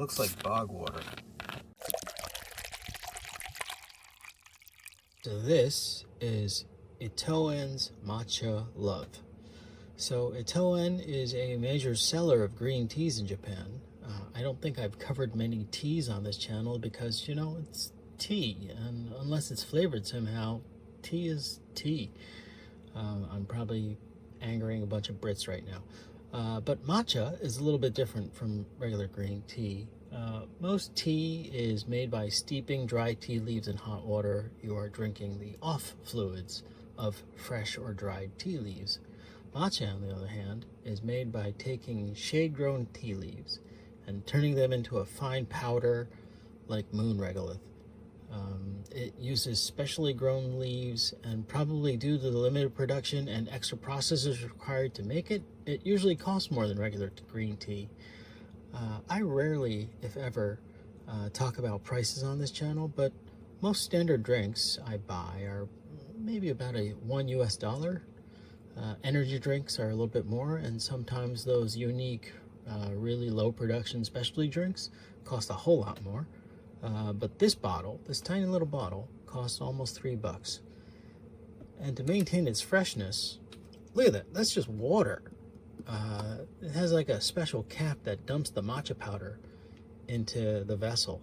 Looks like bog water. So this is Itoen's Matcha Love. So Itoen is a major seller of green teas in Japan. I don't think I've covered many teas on this channel because, you know, it's tea, and unless it's flavored somehow, tea is tea. I'm probably angering a bunch of Brits right now. But matcha is a little bit different from regular green tea. Most tea is made by steeping dry tea leaves in hot water. You are drinking the off fluids of fresh or dried tea leaves. Matcha, on the other hand, is made by taking shade-grown tea leaves and turning them into a fine powder like moon regolith. It uses specially grown leaves, and probably due to the limited production and extra processes required to make it, it usually costs more than regular green tea. I rarely, if ever, talk about prices on this channel, but most standard drinks I buy are maybe about $1 US. Energy drinks are a little bit more, and sometimes those unique, really low production specialty drinks cost a whole lot more. But this bottle, this tiny little bottle, costs almost $3. And to maintain its freshness, look at that, that's just water. It has like a special cap that dumps the matcha powder into the vessel.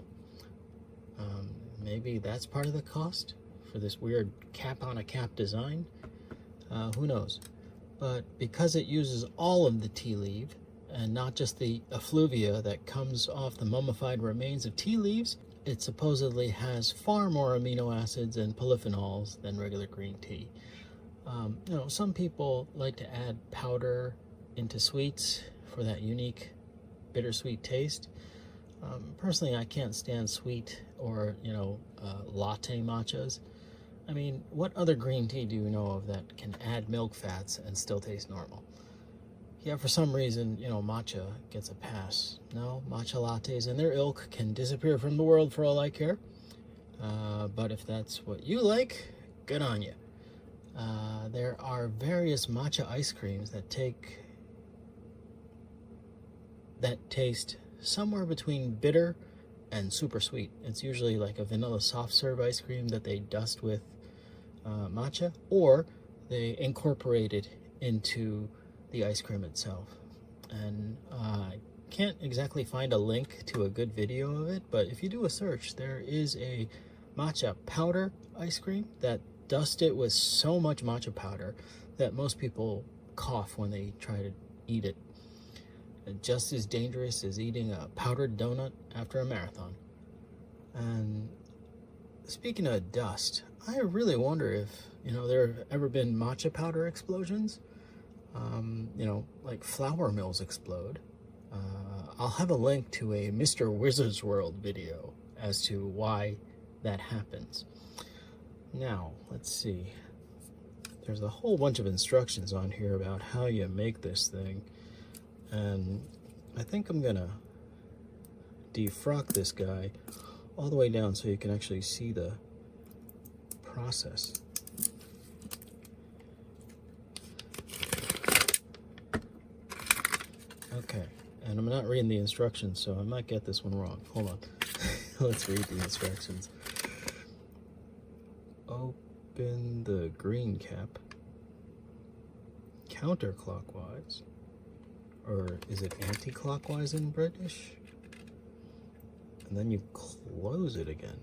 Maybe that's part of the cost for this weird cap on a cap design. Who knows? But because it uses all of the tea leaf and not just the effluvia that comes off the mummified remains of tea leaves, it supposedly has far more amino acids and polyphenols than regular green tea. You know, some people like to add powder into sweets for that unique bittersweet taste. Personally, I can't stand sweet or, you know, latte matchas. I mean, what other green tea do you know of that can add milk fats and still taste normal? Yeah, for some reason, you know, matcha gets a pass. No, matcha lattes and their ilk can disappear from the world for all I care. But if that's what you like, good on you. There are various matcha ice creams that taste somewhere between bitter and super sweet. It's usually like a vanilla soft serve ice cream that they dust with matcha, or they incorporate it into the ice cream itself. And I can't exactly find a link to a good video of it, but if you do a search, there is a matcha powder ice cream that dust it with so much matcha powder that most people cough when they try to eat it. Just as dangerous as eating a powdered donut after a marathon. And speaking of dust, I really wonder if, you know, there have ever been matcha powder explosions. You know, like flour mills explode. I'll have a link to a Mr. Wizard's World video as to why that happens. Now, let's see. There's a whole bunch of instructions on here about how you make this thing. And I think I'm gonna defrock this guy all the way down so you can actually see the process. Okay, and I'm not reading the instructions, so I might get this one wrong. Hold on. Let's read the instructions. Open the green cap counterclockwise. Or is it anti-clockwise in British? And then you close it again.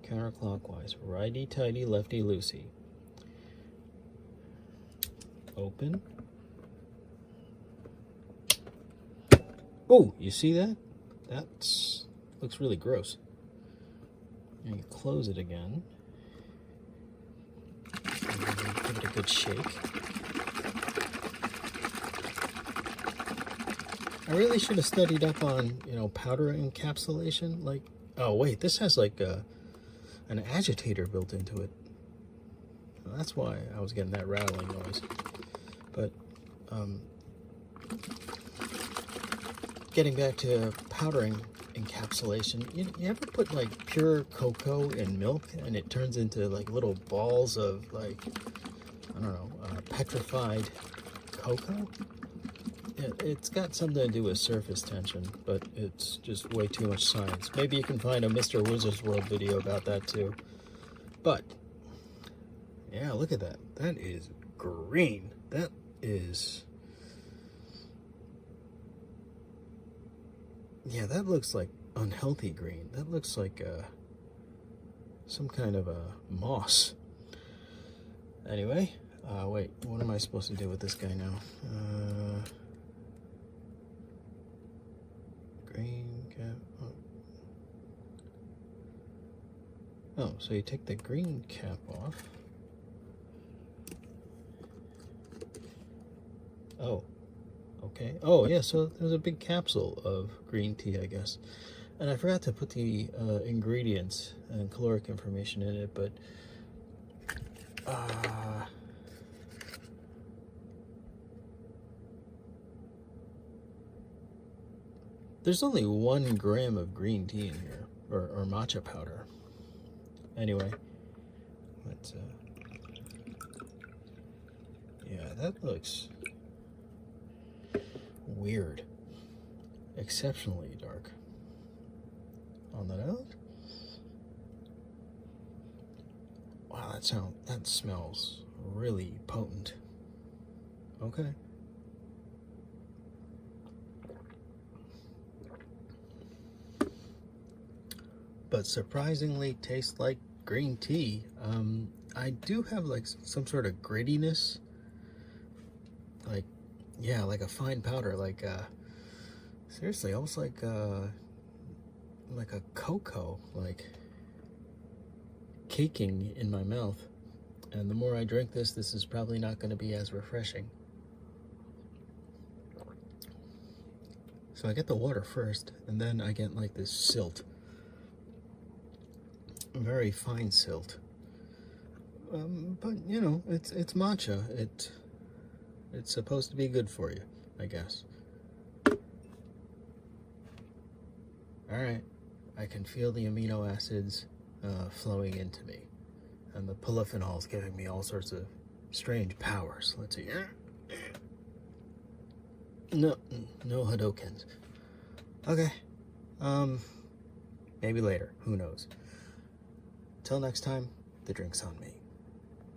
Counterclockwise. Righty-tighty, lefty-loosey. Open. Oh, you see that? That looks really gross. And you close it again. And then give it a good shake. I really should have studied up on, you know, powder encapsulation. Like, oh wait, this has like an agitator built into it. Well, that's why I was getting that rattling noise. But getting back to powdering encapsulation, you ever put like pure cocoa in milk and it turns into like little balls of like, I don't know, petrified cocoa? It's got something to do with surface tension, but it's just way too much science. Maybe you can find a Mr. Wizard's World video about that too. But, yeah, look at that. That is green. That is... Yeah, that looks like unhealthy green. That looks like some kind of a moss. Anyway, wait, what am I supposed to do with this guy now? Green cap. Oh, so you take the green cap off. Oh, okay. Oh, yeah, so there's a big capsule of green tea, I guess. And I forgot to put the ingredients and caloric information in it, but there's only 1 gram of green tea in here, or matcha powder. Anyway, let's, yeah, that looks weird. Exceptionally dark. On the nose? Wow, that smells really potent. Okay. But surprisingly tastes like green tea. I do have like some sort of grittiness. Like, yeah, like a fine powder, like seriously, almost like a cocoa, like caking in my mouth. And the more I drink this is probably not going to be as refreshing. So I get the water first, and then I get like this silt. Very fine silt. But you know, it's matcha. It's supposed to be good for you, I guess. Alright, I can feel the amino acids flowing into me. And the polyphenols giving me all sorts of strange powers. Let's see. No hadoukens. Okay. Maybe later. Who knows? Till next time, the drink's on me.